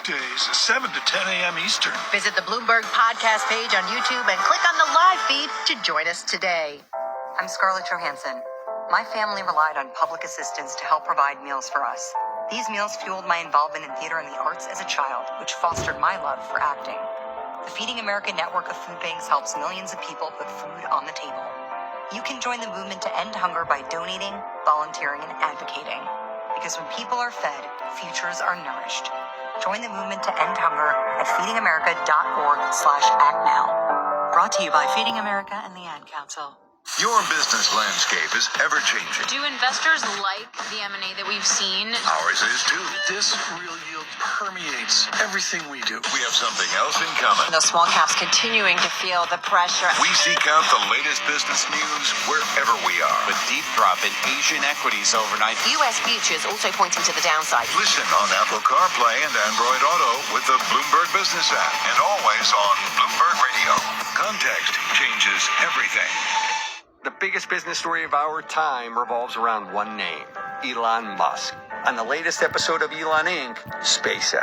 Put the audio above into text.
weekdays, 7 to 10 a.m. Eastern. Visit the Bloomberg podcast page on YouTube and click on the live feed to join us today. I'm Scarlett Johansson. My family relied on public assistance to help provide meals for us. These meals fueled my involvement in theater and the arts as a child, which fostered my love for acting. The Feeding America network of food banks helps millions of people put food on the table. You can join the movement to end hunger by donating, volunteering, and advocating. Because when people are fed, futures are nourished. Join the movement to end hunger at feedingamerica.org/actnow. Brought to you by Feeding America and the Ad Council. Your business landscape is ever-changing. Do investors like the M&A that we've seen? Ours is too. This real yield permeates everything we do. We have something else in common. The small caps continuing to feel the pressure. We seek out the latest business news wherever we are. With deep drop in Asian equities overnight. U.S. futures also pointing to the downside. Listen on Apple CarPlay and Android Auto with the Bloomberg Business app. And always on Bloomberg Radio. Context changes everything. The biggest business story of our time revolves around one name, Elon Musk. On the latest episode of Elon Inc., SpaceX.